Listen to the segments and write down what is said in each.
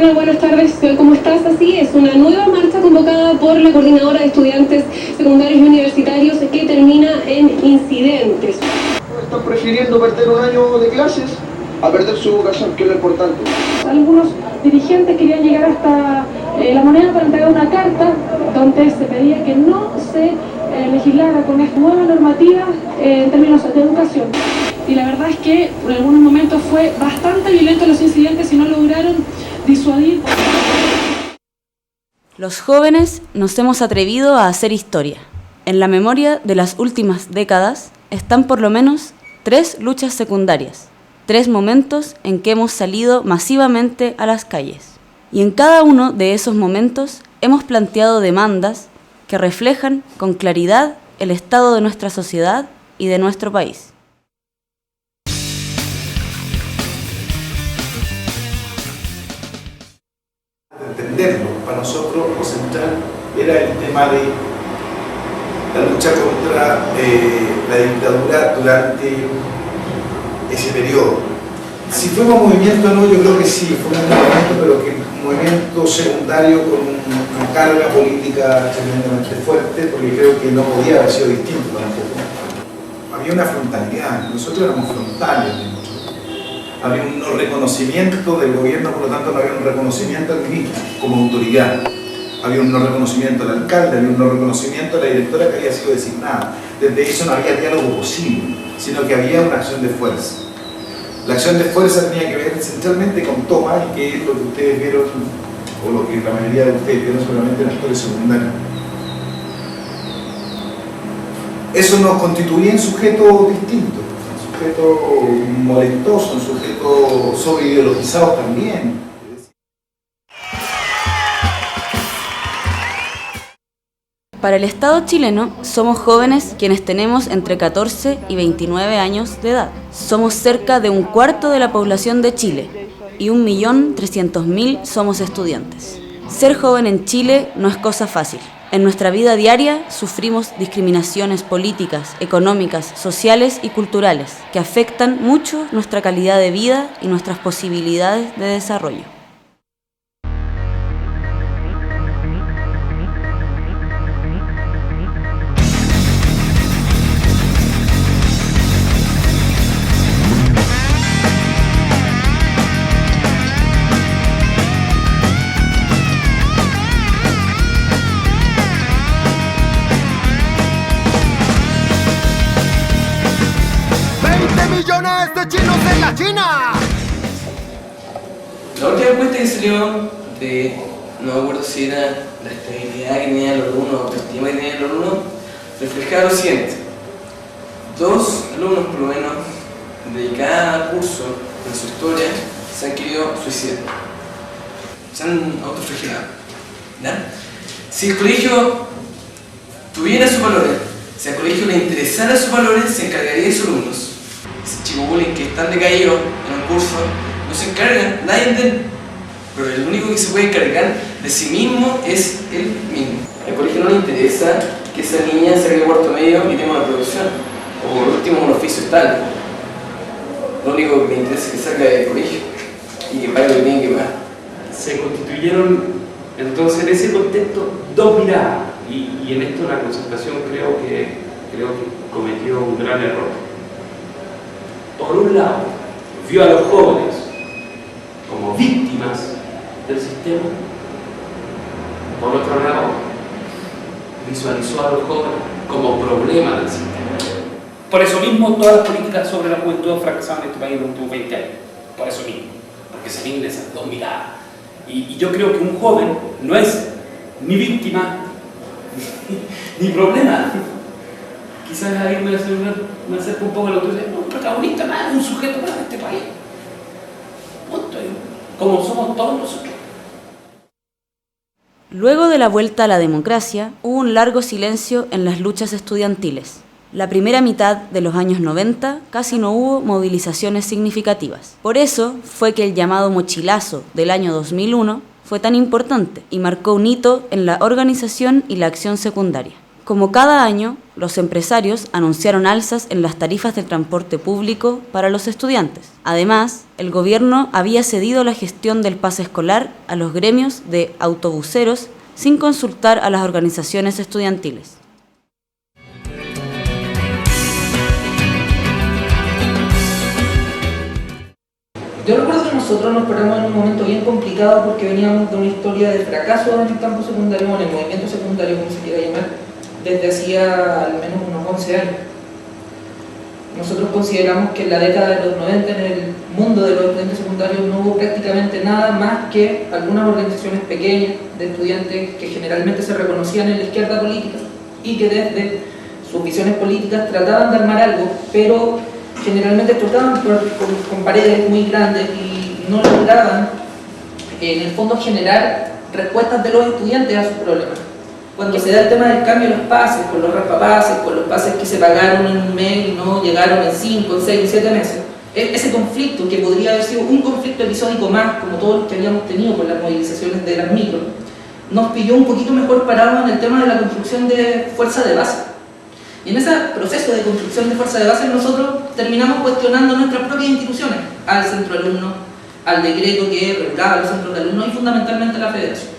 Hola, buenas tardes, ¿cómo estás? Así es, una nueva marcha convocada por la Coordinadora de Estudiantes Secundarios y Universitarios que termina en incidentes. Están prefiriendo perder un año de clases a perder su vocación, que es lo importante. Algunos dirigentes querían llegar hasta La Moneda para entregar una carta donde se pedía que no se legislara con esta nueva normativa en términos de educación. Y la verdad es que en algunos momentos fue bastante violento los incidentes y no lograron disuadir. Los jóvenes nos hemos atrevido a hacer historia. En la memoria de las últimas décadas están por lo menos 3 luchas secundarias, 3 momentos en que hemos salido masivamente a las calles. Y en cada uno de esos momentos hemos planteado demandas que reflejan con claridad el estado de nuestra sociedad y de nuestro país. Entenderlo, para nosotros lo central era el tema de la lucha contra la dictadura durante ese periodo. Si fuimos movimiento o no, yo creo que sí, fue un movimiento, pero que un movimiento secundario con una carga política tremendamente fuerte, porque creo que no podía haber sido distinto tampoco. Había una frontalidad, nosotros éramos frontales. Había un no reconocimiento del gobierno, por lo tanto no había un reconocimiento al ministro como autoridad. Había un no reconocimiento al alcalde, había un no reconocimiento a la directora que había sido designada. Desde eso no había diálogo posible, sino que había una acción de fuerza. La acción de fuerza tenía que ver centralmente con Tomás, y que es lo que ustedes vieron, o lo que la mayoría de ustedes vieron solamente en la historia secundaria. Eso nos constituía en sujetos distintos. Sujeto molestoso, un sujeto sobreideologizado también. Para el Estado chileno, somos jóvenes quienes tenemos entre 14 y 29 años de edad. Somos cerca de un cuarto de la población de Chile y 1.300.000 somos estudiantes. Ser joven en Chile no es cosa fácil. En nuestra vida diaria sufrimos discriminaciones políticas, económicas, sociales y culturales que afectan mucho nuestra calidad de vida y nuestras posibilidades de desarrollo. ¡Millones de chinos en la China! La última encuesta que salió de, no me acuerdo si era la estabilidad que tenían los alumnos, la autoestima que tenían los alumnos, reflejaba lo siguiente: 2 alumnos por lo menos de cada curso en su historia se han querido suicidar, se han autoflagelado, ¿ya? Si el colegio tuviera sus valores, si al colegio le interesara sus valores, se encargaría de sus alumnos. Ese chico bullying que están decaídos en un curso, no se encarga nadie de él, pero el único que se puede encargar de sí mismo es él mismo. Al colegio no le interesa que esa niña salga de cuarto medio y tenga una producción, o por último un oficio estable. Lo único que le interesa es que salga del colegio y que pague lo que tiene que pagar. Se constituyeron entonces en ese contexto 2 miradas, y en esto la concertación creo que cometió un gran error. Por un lado, vio a los jóvenes como víctimas del sistema. Por otro lado, visualizó a los jóvenes como problema del sistema. Por eso mismo todas las políticas sobre la juventud han fracasado en este país en los últimos 20 años. Por eso mismo. Porque se tienen esas 2 miradas. Y yo creo que un joven no es ni víctima ni problema. Quizás ahí me acerco un poco a lo que dice, no, un protagonista más, un sujeto más de este país. Como somos todos nosotros. Luego de la vuelta a la democracia, hubo un largo silencio en las luchas estudiantiles. La primera mitad de los años 90 casi no hubo movilizaciones significativas. Por eso fue que el llamado mochilazo del año 2001 fue tan importante y marcó un hito en la organización y la acción secundaria. Como cada año, los empresarios anunciaron alzas en las tarifas del transporte público para los estudiantes. Además, el gobierno había cedido la gestión del pase escolar a los gremios de autobuseros sin consultar a las organizaciones estudiantiles. Yo recuerdo que nosotros nos paramos en un momento bien complicado porque veníamos de una historia de fracaso en el campo secundario, en el movimiento secundario, como se quiera llamar, desde hacía al menos unos 11 años. Nosotros consideramos que en la década de los 90 en el mundo de los estudiantes secundarios no hubo prácticamente nada más que algunas organizaciones pequeñas de estudiantes que generalmente se reconocían en la izquierda política y que desde sus visiones políticas trataban de armar algo, pero generalmente trataban con paredes muy grandes y no lograban en el fondo generar respuestas de los estudiantes a sus problemas. Cuando se da el tema del cambio de los pases, con los raspapases, con los pases que se pagaron en un mes y no llegaron en 5, 6, 7 meses, ese conflicto, que podría haber sido un conflicto episódico más, como todos los que habíamos tenido con las movilizaciones de las micros, nos pilló un poquito mejor parados en el tema de la construcción de fuerza de base. Y en ese proceso de construcción de fuerza de base nosotros terminamos cuestionando nuestras propias instituciones, al centro alumno, al decreto que regulaba los centros de alumnos y fundamentalmente a la federación.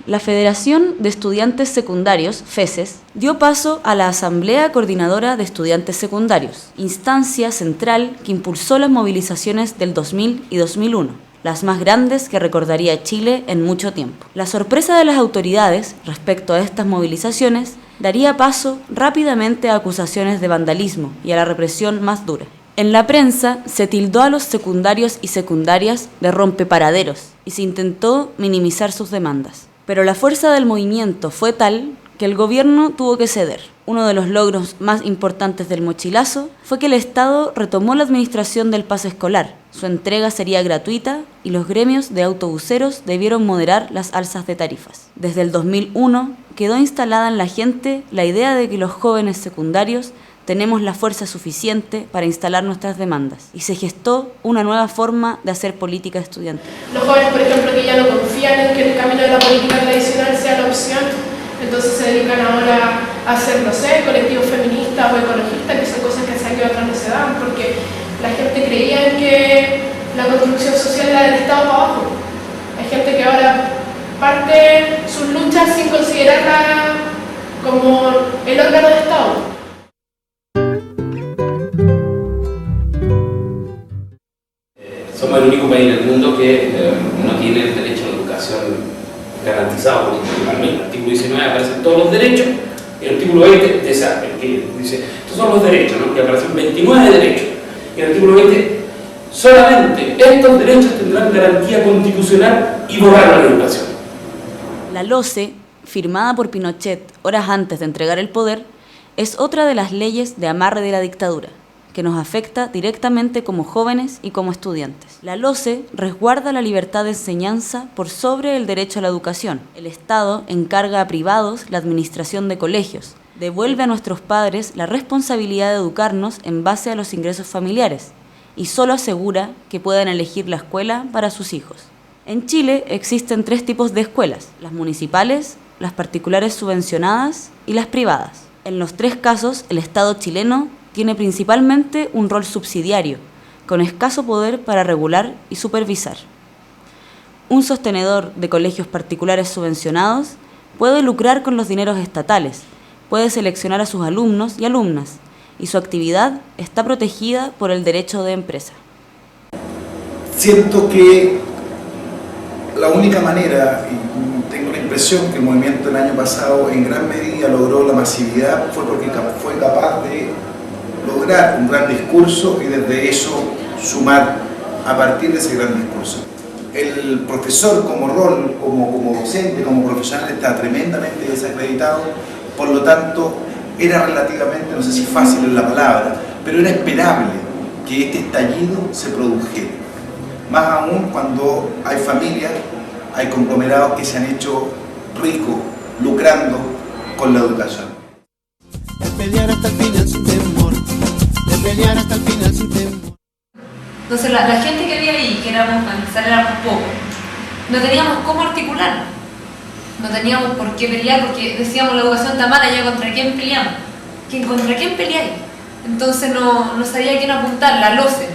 La Federación de Estudiantes Secundarios, FESES, dio paso a la Asamblea Coordinadora de Estudiantes Secundarios, instancia central que impulsó las movilizaciones del 2000 y 2001, las más grandes que recordaría Chile en mucho tiempo. La sorpresa de las autoridades respecto a estas movilizaciones daría paso rápidamente a acusaciones de vandalismo y a la represión más dura. En la prensa se tildó a los secundarios y secundarias de rompeparaderos y se intentó minimizar sus demandas. Pero la fuerza del movimiento fue tal que el gobierno tuvo que ceder. Uno de los logros más importantes del mochilazo fue que el Estado retomó la administración del pase escolar. Su entrega sería gratuita y los gremios de autobuseros debieron moderar las alzas de tarifas. Desde el 2001 quedó instalada en la gente la idea de que los jóvenes secundarios tenemos la fuerza suficiente para instalar nuestras demandas y se gestó una nueva forma de hacer política estudiantil. Los jóvenes, por ejemplo, que ya no confían en que el camino de la política tradicional sea la opción, entonces se dedican ahora a hacer, no sé, colectivos feministas o ecologistas, que son cosas que hace años atrás no se daban, porque la gente creía en que la construcción social era del Estado para abajo. Hay gente que ahora parte sus luchas sin considerarla como el órgano de Estado. Somos el único país en el mundo que no tiene el derecho a la educación garantizado constitucionalmente. En el artículo 19 aparecen todos los derechos y el artículo 20 que dice, estos son los derechos, ¿no? Y aparecen 29 derechos. Y el artículo 20, solamente estos derechos tendrán garantía constitucional y borrar la educación. La LOCE, firmada por Pinochet horas antes de entregar el poder, es otra de las leyes de amarre de la dictadura, que nos afecta directamente como jóvenes y como estudiantes. La LOCE resguarda la libertad de enseñanza por sobre el derecho a la educación. El Estado encarga a privados la administración de colegios, devuelve a nuestros padres la responsabilidad de educarnos en base a los ingresos familiares y solo asegura que puedan elegir la escuela para sus hijos. En Chile existen 3 tipos de escuelas: las municipales, las particulares subvencionadas y las privadas. En los 3 casos, el Estado chileno tiene principalmente un rol subsidiario, con escaso poder para regular y supervisar. Un sostenedor de colegios particulares subvencionados puede lucrar con los dineros estatales, puede seleccionar a sus alumnos y alumnas, y su actividad está protegida por el derecho de empresa. Siento que la única manera, y tengo la impresión que el movimiento el año pasado en gran medida logró la masividad, fue porque fue capaz de lograr un gran discurso y desde eso sumar a partir de ese gran discurso. El profesor como rol, como docente, como profesional está tremendamente desacreditado, por lo tanto era relativamente, no sé si fácil es la palabra, pero era esperable que este estallido se produjera. Más aún cuando hay familias, hay conglomerados que se han hecho ricos lucrando con la educación. Pelear hasta el final sin temor, de pelear hasta el final sin temor. Entonces la gente que había ahí, que éramos pocos, no teníamos cómo articular. no teníamos por qué pelear porque decíamos la educación está mala, ya contra quién peleamos, ¿contra quién peleáis? Entonces no sabía a quién apuntar, la LOCE,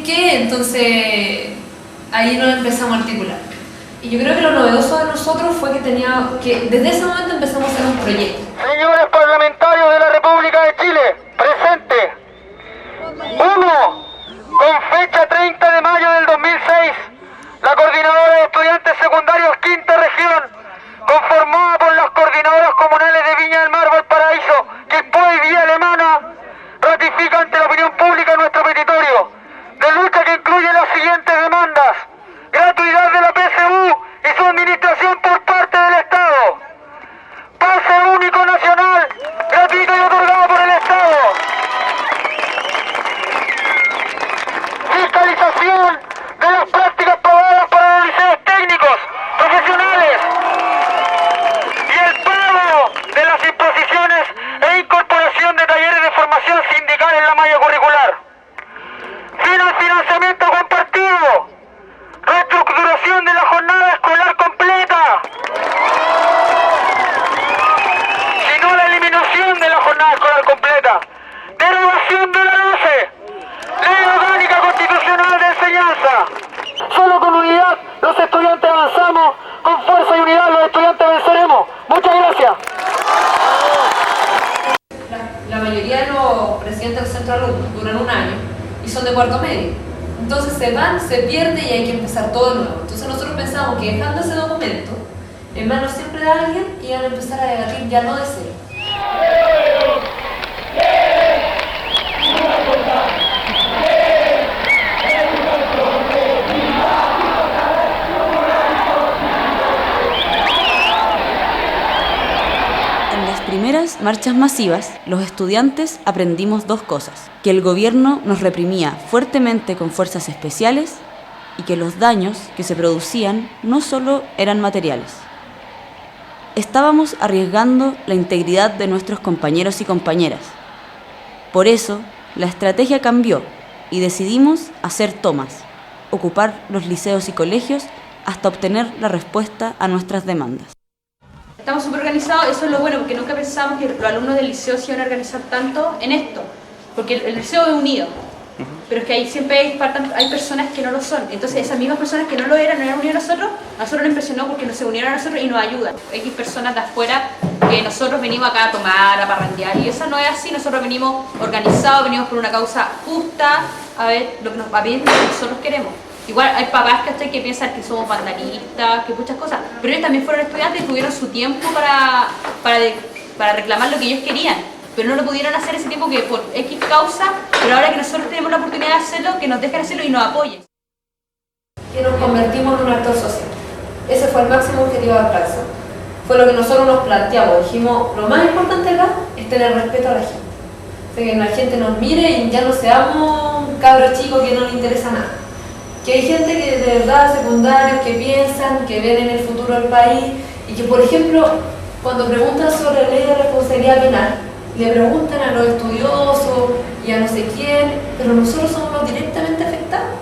¿qué? Entonces ahí nos empezamos a articular. Y yo creo que lo novedoso de nosotros fue que desde ese momento empezamos a hacer un proyecto. Señores parlamentarios de la República de Chile, presente. 1. Con fecha 30 de mayo del 2006, la Coordinadora de Estudiantes Secundarios Quinta Región, conformada por las coordinadoras comunales de Viña del Mar, Valparaíso, Quilpué y Villa Alemana, ratifica ante la opinión pública nuestro petitorio de lucha que incluye las siguientes demandas: gratuidad de la PSU y su administración por parte del Estado, pase único nacional, gratuito y otorgado por el Estado, fiscalización de las prácticas probadas para los liceos técnicos, profesionales, y el pago de las imposiciones e incorporación de talleres de formación sindical en la malla curricular. Financiamiento compartido, reestructuración de la jornada escolar completa, sino la eliminación de la jornada escolar completa, derogación de la LOCE, Ley Orgánica Constitucional de Enseñanza. Solo con unidad los estudiantes avanzamos, con fuerza y unidad los estudiantes venceremos. Muchas gracias. La mayoría de los presidentes del centro de alumnos duran un año y son de cuarto medio. Entonces se van, se pierden y hay que empezar todo de nuevo. Entonces nosotros pensamos que dejando ese documento en manos siempre de alguien iban a empezar a debatir ya no de cero. Primeras marchas masivas, los estudiantes aprendimos dos cosas: que el gobierno nos reprimía fuertemente con fuerzas especiales y que los daños que se producían no solo eran materiales. Estábamos arriesgando la integridad de nuestros compañeros y compañeras. Por eso, la estrategia cambió y decidimos hacer tomas, ocupar los liceos y colegios hasta obtener la respuesta a nuestras demandas. Estamos súper organizados, eso es lo bueno, porque nunca pensamos que los alumnos del liceo se iban a organizar tanto en esto, porque el liceo es unido, pero es que ahí siempre hay personas que no lo son. Entonces esas mismas personas que no lo eran unidas a nosotros nos impresionó porque nos se unieron a nosotros y nos ayudan. Hay personas de afuera que nosotros venimos acá a tomar, a parrandear, y eso no es así. Nosotros venimos organizados, venimos por una causa justa, a ver lo que nosotros queremos. Igual hay papás que piensan que somos vandalistas, que muchas cosas, pero ellos también fueron estudiantes y tuvieron su tiempo para reclamar lo que ellos querían, pero no lo pudieron hacer ese tiempo que por X causa, pero ahora que nosotros tenemos la oportunidad de hacerlo, que nos dejen hacerlo y nos apoyen. Que nos convertimos en un actor social. Ese fue el máximo objetivo de Praxo. Fue lo que nosotros nos planteamos. Dijimos, lo más importante acá es tener respeto a la gente. O sea, que la gente nos mire y ya no seamos cabros chicos que no les interesa nada. Que hay gente que de verdad, secundarios, que piensan, que ven en el futuro del país y que, por ejemplo, cuando preguntan sobre la ley de responsabilidad penal, le preguntan a los estudiosos y a no sé quién, pero nosotros somos los directamente afectados.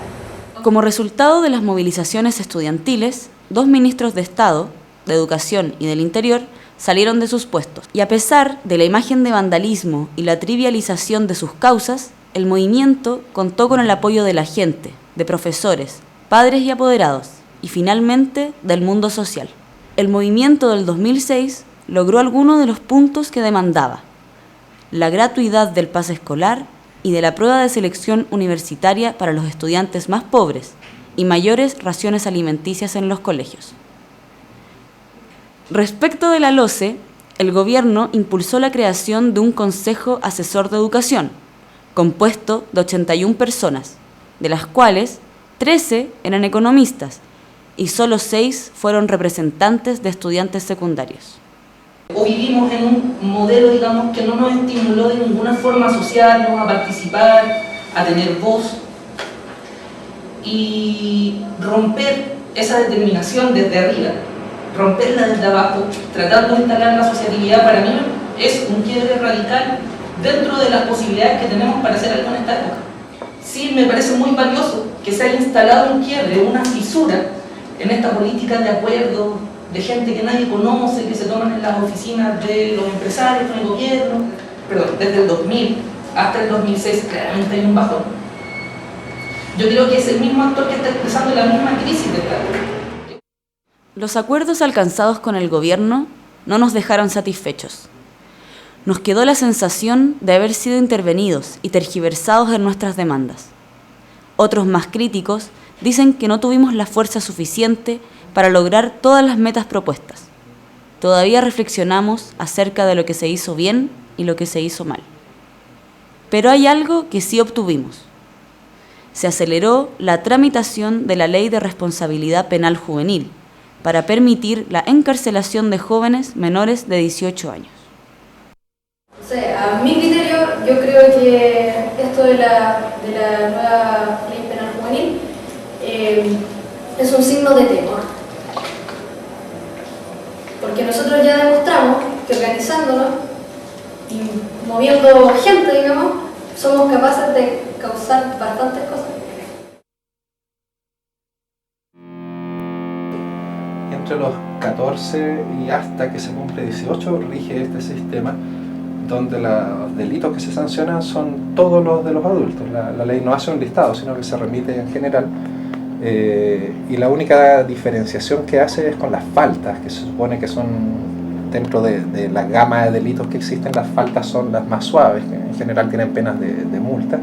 Como resultado de las movilizaciones estudiantiles, 2 ministros de Estado, de Educación y del Interior, salieron de sus puestos. Y a pesar de la imagen de vandalismo y la trivialización de sus causas, el movimiento contó con el apoyo de la gente, de profesores, padres y apoderados, y finalmente del mundo social. El movimiento del 2006 logró algunos de los puntos que demandaba: la gratuidad del pase escolar y de la prueba de selección universitaria para los estudiantes más pobres y mayores raciones alimenticias en los colegios. Respecto de la LOCE, el gobierno impulsó la creación de un Consejo Asesor de Educación, compuesto de 81 personas, de las cuales 13 eran economistas y solo 6 fueron representantes de estudiantes secundarios. O vivimos en un modelo, digamos, que no nos estimuló de ninguna forma a asociarnos, a participar, a tener voz, y romper esa determinación desde arriba, romperla desde abajo, tratando de instalar la asociatividad, para mí es un quiebre radical dentro de las posibilidades que tenemos para hacer algo en esta época. Sí, me parece muy valioso que se haya instalado un quiebre, una fisura en esta política de acuerdo, de gente que nadie conoce, que se toman en las oficinas de los empresarios, con el gobierno. Perdón, desde el 2000 hasta el 2006 claramente hay un bajón. Yo creo que es el mismo actor que está expresando la misma crisis de Estado. Los acuerdos alcanzados con el gobierno no nos dejaron satisfechos. Nos quedó la sensación de haber sido intervenidos y tergiversados en nuestras demandas. Otros más críticos dicen que no tuvimos la fuerza suficiente para lograr todas las metas propuestas. Todavía reflexionamos acerca de lo que se hizo bien y lo que se hizo mal. Pero hay algo que sí obtuvimos. Se aceleró la tramitación de la Ley de Responsabilidad Penal Juvenil para permitir la encarcelación de jóvenes menores de 18 años. O sea, a mi criterio, yo creo que esto de la nueva Ley Penal Juvenil es un signo de temor. Porque nosotros ya demostramos que organizándonos y moviendo gente, digamos, somos capaces de causar bastantes cosas. Entre los 14 y hasta que se cumple 18 rige este sistema donde los delitos que se sancionan son todos los de los adultos. La ley no hace un listado, sino que se remite en general. Y la única diferenciación que hace es con las faltas, que se supone que son, dentro de la gama de delitos que existen, las faltas son las más suaves, que en general tienen penas de multa.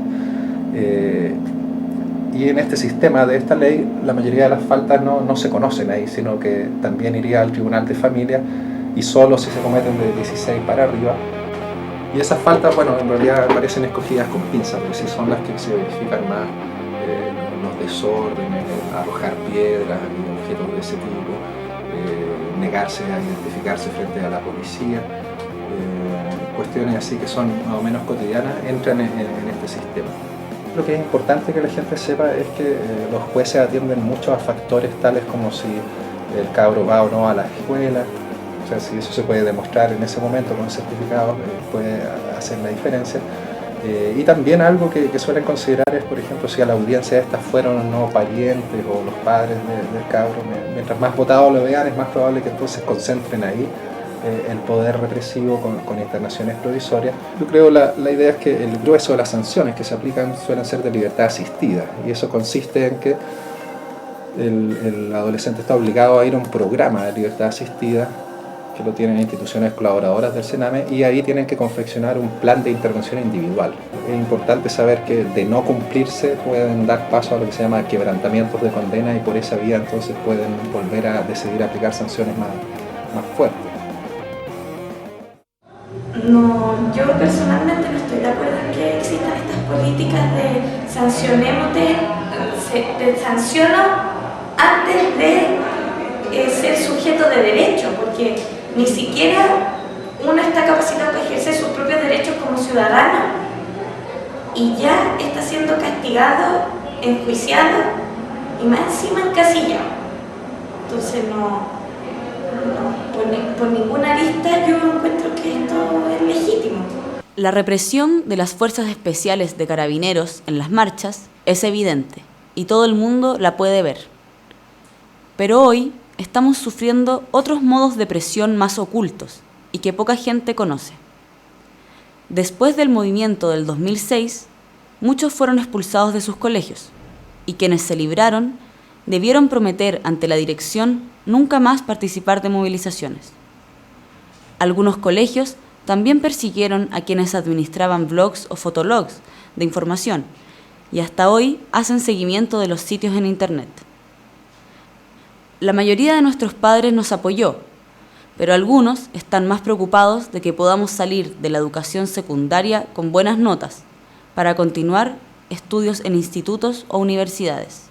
Y en este sistema de esta ley, la mayoría de las faltas no se conocen ahí, sino que también iría al tribunal de familia y solo si se cometen de 16 para arriba. Y esas faltas, bueno, en realidad parecen escogidas con pinzas, porque sí son las que se verifican más, los desórdenes, arrojar piedras y objetos de ese tipo, negarse a identificarse frente a la policía, cuestiones así que son más o menos cotidianas, entran en este sistema. Lo que es importante que la gente sepa es que los jueces atienden mucho a factores tales como si el cabro va o no a la escuela. O sea, si eso se puede demostrar en ese momento con certificado, puede hacer la diferencia. Y también algo que suelen considerar es, por ejemplo, si a la audiencia estas fueron o no parientes o los padres del cabro. Mientras más votados lo vean, es más probable que entonces concentren ahí el poder represivo con internaciones provisorias. Yo creo la idea es que el grueso de las sanciones que se aplican suelen ser de libertad asistida, y eso consiste en que el adolescente está obligado a ir a un programa de libertad asistida que lo tienen instituciones colaboradoras del Sename, y ahí tienen que confeccionar un plan de intervención individual. Es importante saber que de no cumplirse pueden dar paso a lo que se llama quebrantamientos de condena, y por esa vía entonces pueden volver a decidir aplicar sanciones más fuertes. No, yo personalmente no estoy de acuerdo en que existan estas políticas de sancionemos, te sanciono antes de ser sujeto de derecho, porque ni siquiera uno está capacitado para ejercer sus propios derechos como ciudadano y ya está siendo castigado, enjuiciado y más encima encasillado. Entonces por ninguna arista yo encuentro que esto es legítimo. La represión de las fuerzas especiales de carabineros en las marchas es evidente y todo el mundo la puede ver. Pero hoy estamos sufriendo otros modos de presión más ocultos y que poca gente conoce. Después del movimiento del 2006, muchos fueron expulsados de sus colegios y quienes se libraron debieron prometer ante la dirección nunca más participar de movilizaciones. Algunos colegios también persiguieron a quienes administraban blogs o fotologs de información y hasta hoy hacen seguimiento de los sitios en Internet. La mayoría de nuestros padres nos apoyó, pero algunos están más preocupados de que podamos salir de la educación secundaria con buenas notas para continuar estudios en institutos o universidades.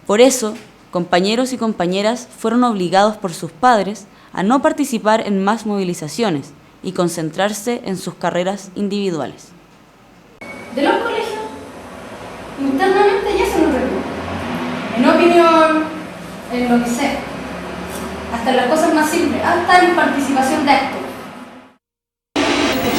Por eso, compañeros y compañeras fueron obligados por sus padres a no participar en más movilizaciones y concentrarse en sus carreras individuales. De los colegios, internamente ya se nos recuerda. En opinión, en lo que sea. Hasta en las cosas más simples, hasta en participación de actos.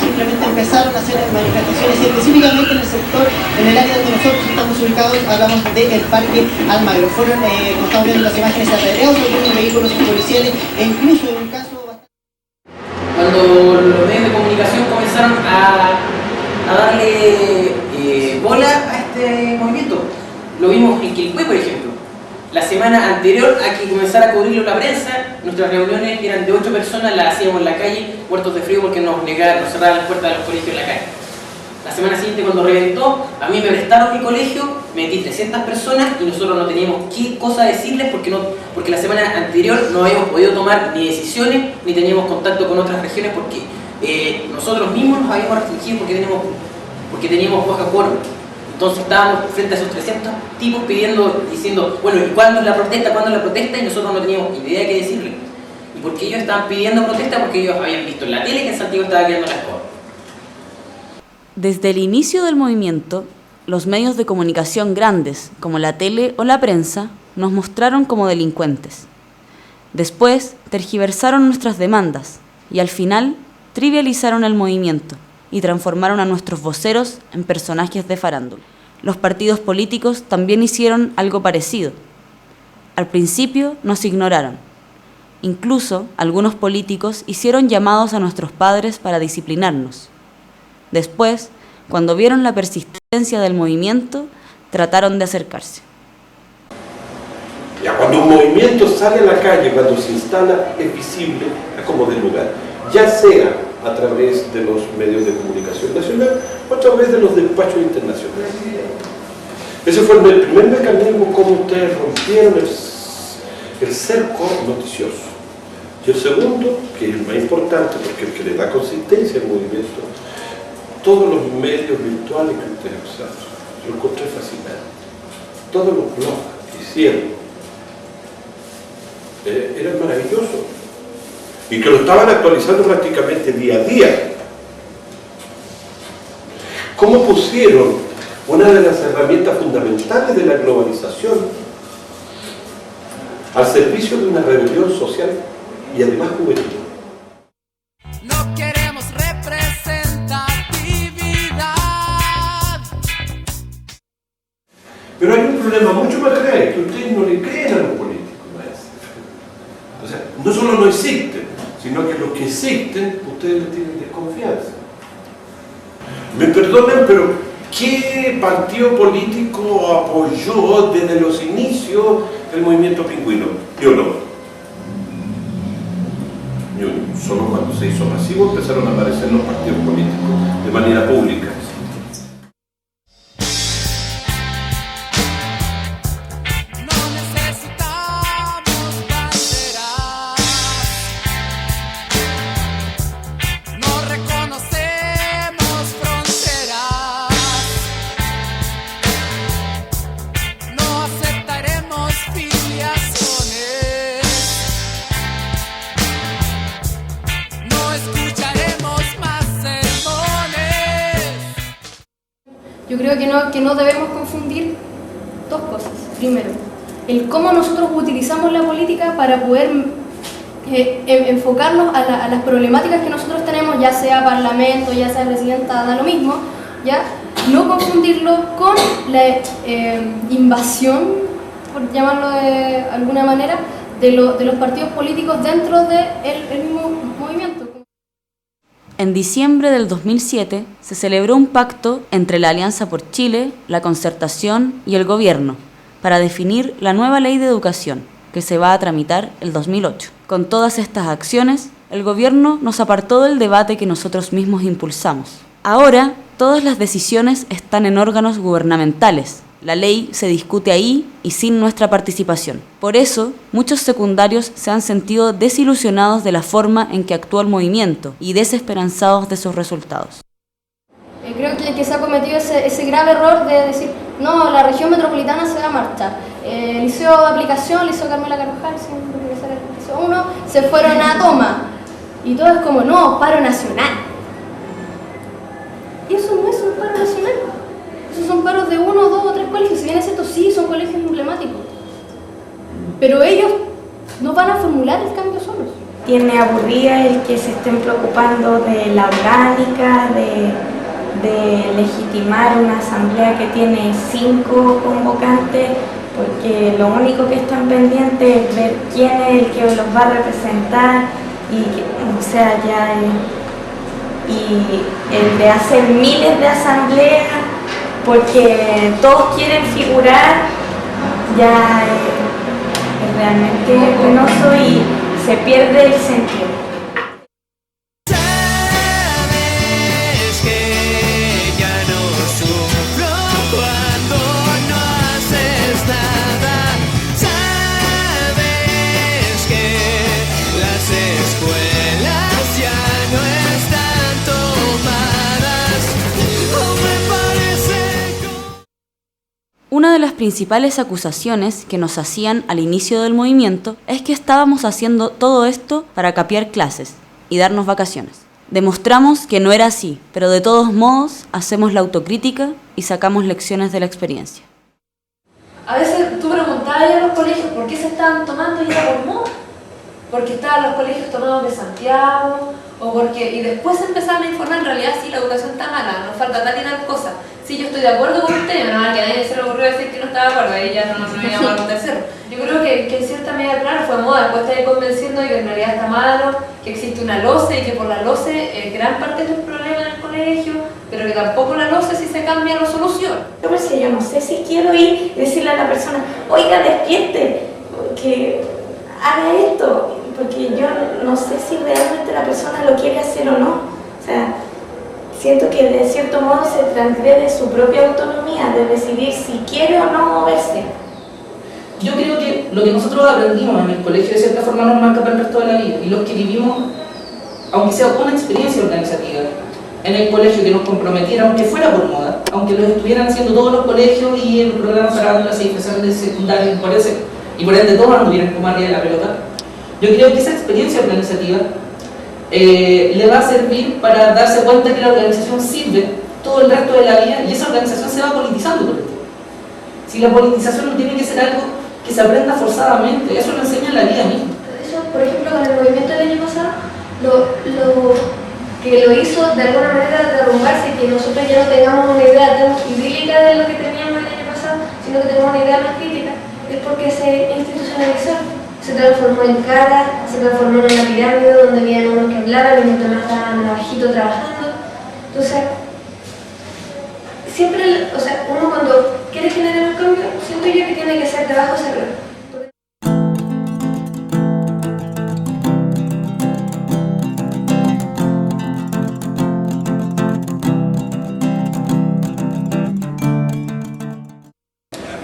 Simplemente empezaron a hacer manifestaciones específicamente en el sector En el área donde nosotros estamos ubicados hablamos del Parque Almagro. Fueron, como estamos viendo las imágenes, apedreados algunos vehículos policiales e incluso en un caso... Cuando los medios de comunicación comenzaron a darle bola a este movimiento, lo vimos en Quilpué, por ejemplo. La semana anterior a que comenzara a cubrirlo la prensa, nuestras reuniones eran de 8 personas, las hacíamos en la calle, muertos de frío porque nos cerraban las puertas de los colegios en la calle. La semana siguiente, cuando reventó, a mí me prestaron mi colegio, metí 300 personas y nosotros no teníamos qué cosa decirles porque la semana anterior no habíamos podido tomar ni decisiones ni teníamos contacto con otras regiones porque nosotros mismos nos habíamos restringido porque teníamos baja quórum. Entonces estábamos frente a esos 300 tipos diciendo, bueno, ¿y cuándo es la protesta? ¿Cuándo es la protesta? Y nosotros no teníamos idea de qué decirle. ¿Y por qué ellos estaban pidiendo protesta? Porque ellos habían visto en la tele que en Santiago estaba quedando la escoba. Desde el inicio del movimiento, los medios de comunicación grandes, como la tele o la prensa, nos mostraron como delincuentes. Después, tergiversaron nuestras demandas y al final, trivializaron el movimiento y transformaron a nuestros voceros en personajes de farándula. Los partidos políticos también hicieron algo parecido. Al principio nos ignoraron. Incluso algunos políticos hicieron llamados a nuestros padres para disciplinarnos. Después, cuando vieron la persistencia del movimiento, trataron de acercarse. Ya, cuando un movimiento sale a la calle, cuando se instala, es visible a como de lugar, ya sea a través de los medios de comunicación nacional o a través de los despachos internacionales. Ese fue el primer mecanismo como ustedes rompieron el cerco noticioso. Y el segundo, que es el más importante, porque el que le da consistencia al movimiento, todos los medios virtuales que ustedes usaron, yo lo encontré fascinante. Todos los blogs que hicieron eran maravillosos y que lo estaban actualizando prácticamente día a día. ¿Cómo pusieron una de las herramientas fundamentales de la globalización al servicio de una rebelión social y además juvenil? No queremos representatividad. Pero hay un problema mucho más grave, que ustedes no le creen a los políticos, maestro. O sea, no solo no existen, sino que los que existen, ustedes les tienen desconfianza. Me perdonan, pero ¿qué partido político apoyó desde los inicios el movimiento pingüino? Yo no. Solo cuando se hizo masivo empezaron a aparecer los partidos políticos de manera pública. Yo creo que no debemos confundir dos cosas. Primero, el cómo nosotros utilizamos la política para poder enfocarnos a las problemáticas que nosotros tenemos, ya sea parlamento, ya sea presidenta, da lo mismo, ¿ya? No confundirlo con la invasión, por llamarlo de alguna manera, de los partidos políticos dentro del mismo movimiento. En diciembre del 2007 se celebró un pacto entre la Alianza por Chile, la Concertación y el Gobierno para definir la nueva ley de educación que se va a tramitar el 2008. Con todas estas acciones, el Gobierno nos apartó del debate que nosotros mismos impulsamos. Ahora, todas las decisiones están en órganos gubernamentales. La ley se discute ahí y sin nuestra participación. Por eso, muchos secundarios se han sentido desilusionados de la forma en que actúa el movimiento y desesperanzados de sus resultados. Creo que se ha cometido ese grave error de decir, no, la región metropolitana se va a marchar. El Liceo de Aplicación, Liceo Carmela Carvajal, el Liceo 1, se fueron a toma. Y todo es como, no, paro nacional. Y eso no es un paro nacional. Esos son paros de 1, 2 o 3 colegios. Si bien es cierto, sí, son colegios emblemáticos. Pero ellos no van a formular el cambio solos. Tiene aburrida el que se estén preocupando de la orgánica, de legitimar una asamblea que tiene 5 convocantes, porque lo único que están pendientes es ver quién es el que los va a representar y el de hacer miles de asambleas porque todos quieren figurar ya es realmente penoso y se pierde el sentido. Una de las principales acusaciones que nos hacían al inicio del movimiento es que estábamos haciendo todo esto para capear clases y darnos vacaciones. Demostramos que no era así, pero de todos modos hacemos la autocrítica y sacamos lecciones de la experiencia. A veces tú preguntabas a los colegios por qué se estaban tomando y era por moda. Porque estaban los colegios tomados de Santiago, y después empezaron a informar, en realidad sí, la educación está mala, nos falta tal y tal cosa. Sí, yo estoy de acuerdo con usted, no, que a nadie se le ocurrió decir que no estaba de acuerdo, ahí ya no se me llama a tercero. Yo creo que en cierta medida, claro, fue moda, después te convenciendo de que en realidad está malo, que existe una LOCE y que por la LOCE gran parte de tus problemas en el colegio, pero que tampoco la LOCE si se cambia lo soluciona. Yo no sé si quiero ir y decirle a la persona, oiga, despierte, que haga esto, porque yo no sé si realmente la persona lo quiere hacer o no. O sea, siento que de cierto modo se transgrede su propia autonomía de decidir si quiere o no moverse. Yo creo que lo que nosotros aprendimos en el colegio de cierta forma nos marca para el resto de la vida, y los que vivimos, aunque sea una experiencia organizativa en el colegio que nos comprometiera, aunque fuera por moda, aunque lo estuvieran haciendo todos los colegios y el programa Farándula se disfrazara de secundario y por ende todos anduvieran como arriba de la pelota. Yo creo que esa experiencia organizativa le va a servir para darse cuenta que la organización sirve todo el resto de la vida y esa organización se va politizando por el tiempo. Si la politización no tiene que ser algo que se aprenda forzadamente, eso lo enseña en la vida misma. Eso, por ejemplo, con el movimiento del año pasado, que lo hizo de alguna manera derrumbarse, que nosotros ya no tengamos una idea tan idílica de lo que teníamos el año pasado, sino que tengamos una idea más crítica, es porque se institucionalizó. Se transformó en cara, se transformó en una pirámide donde había unos que hablaban y los demás estaban abajito trabajando. Entonces, siempre, uno cuando quiere generar un cambio, siento yo que tiene que ser de abajo hacia arriba.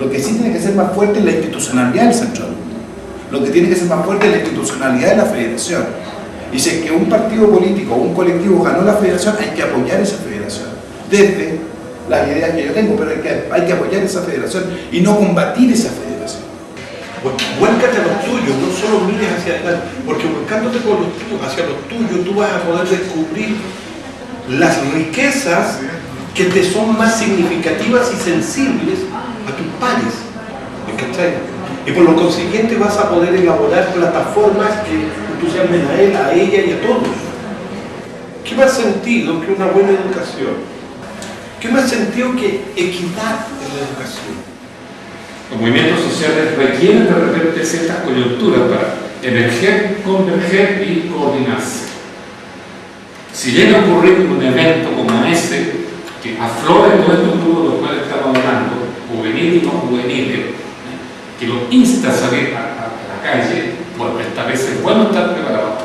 Lo que sí tiene que ser más fuerte es la institucionalidad del centro. Lo que tiene que ser más fuerte es la institucionalidad de la federación. Y si es que un partido político o un colectivo ganó la federación, hay que apoyar esa federación. Desde las ideas que yo tengo, pero hay que apoyar esa federación y no combatir esa federación. Vuélcate a los tuyos, no solo mires hacia adelante, porque volcándote hacia los tuyos, tú vas a poder descubrir las riquezas que te son más significativas y sensibles a tus pares. ¿Cachai? Y por lo consiguiente vas a poder elaborar plataformas que entusiasmen a él, a ella y a todos. ¿Qué más sentido que una buena educación? ¿Qué más sentido que equidad en la educación? Los movimientos sociales requieren de repente ciertas coyunturas para emerger, converger y coordinarse. Si llega a ocurrir un evento como ese, que aflore todo estos grupos de los cuales estamos hablando, juvenil y no juvenil, que lo insta a salir a la calle, bueno, esta vez es bueno estar preparado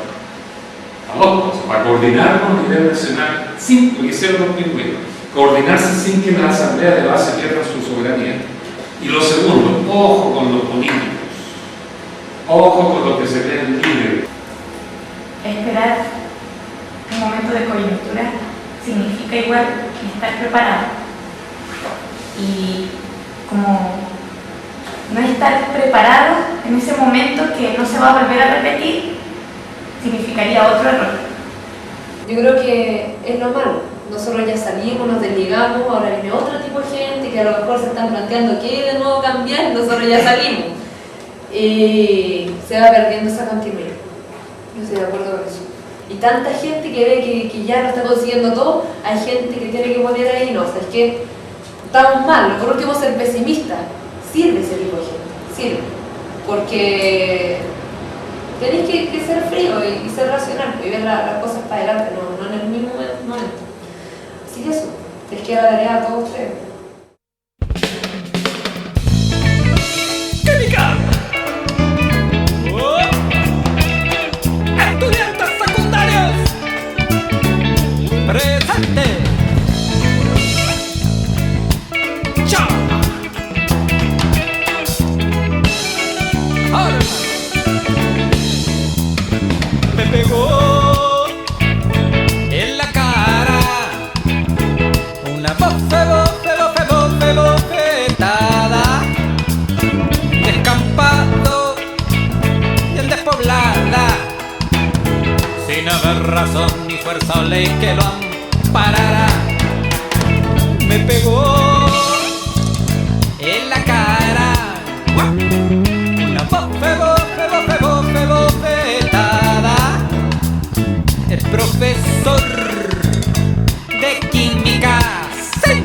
a dos cosas, para coordinarnos a nivel nacional sin lo que hicieron los pingüinos, coordinarse sin que la asamblea de base pierda su soberanía. Y lo segundo, ojo con los políticos, ojo con los que se creen libres. Esperar un momento de coyuntura significa igual estar preparado y como no estar preparado en ese momento que no se va a volver a repetir significaría otro error. Yo creo que es lo malo. Nosotros ya salimos, nos desligamos, ahora viene otro tipo de gente que a lo mejor se están planteando qué de nuevo cambiar, nosotros ya salimos. Y se va perdiendo esa continuidad. Yo estoy de acuerdo con eso. Y tanta gente que ve que ya lo está consiguiendo todo, hay gente que tiene que poner ahí, no, o sea, es que estamos mal. Por último, ser pesimista, sirve ese tipo de gente, sirve, porque tenéis que ser frío y ser racional y ver las cosas para adelante, no en el mismo momento. Así que eso, les queda la tarea a todos ustedes. ¡Química! ¡Estudiantes secundarios! ¡Presente! ¡Chao! ¡Ahora! Me pegó en la cara una bofetada, descampado y en despoblada, sin haber razón ni fuerza o ley que lo amparara. Me pegó en la cara una bofetada, el profesor de química, sí,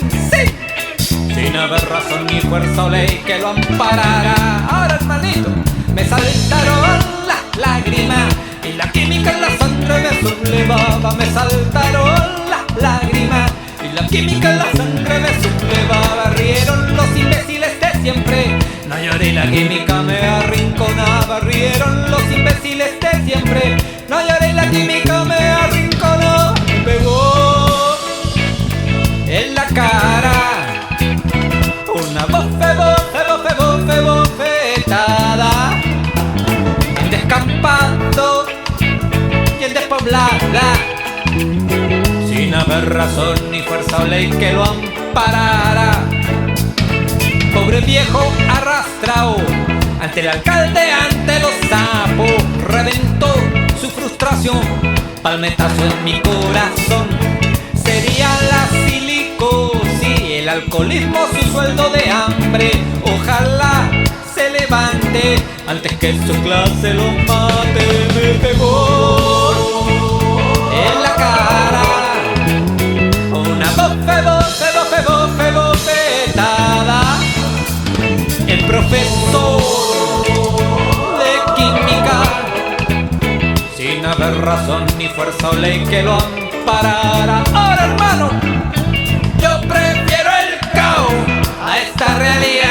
sin haber razón ni fuerza o ley que lo amparara. Ahora, hermanito, me saltaron las lágrimas y la química en la sangre me sublevaba. Me saltaron las lágrimas y la química en la sangre me sublevaba. Rieron los imbéciles de siempre, no lloré, la química me arrinconaba. Rieron los imbéciles de siempre, no lloré, la química me arrinconó. Me pegó en la cara una bofetada, en descampado y en despoblada, sin haber razón ni fuerza o ley que lo amparara. Pobre viejo arrastrado ante el alcalde, ante los sapos, reventó su frustración, palmetazo en mi corazón. Sería la silicosis, el alcoholismo, su sueldo de hambre. Ojalá se levante antes que su clase lo mate. Me pegó en la cara una bofetada, el profesor de química, sin haber razón ni fuerza o ley que lo amparara. Ahora, hermano, yo prefiero el caos a esta realidad.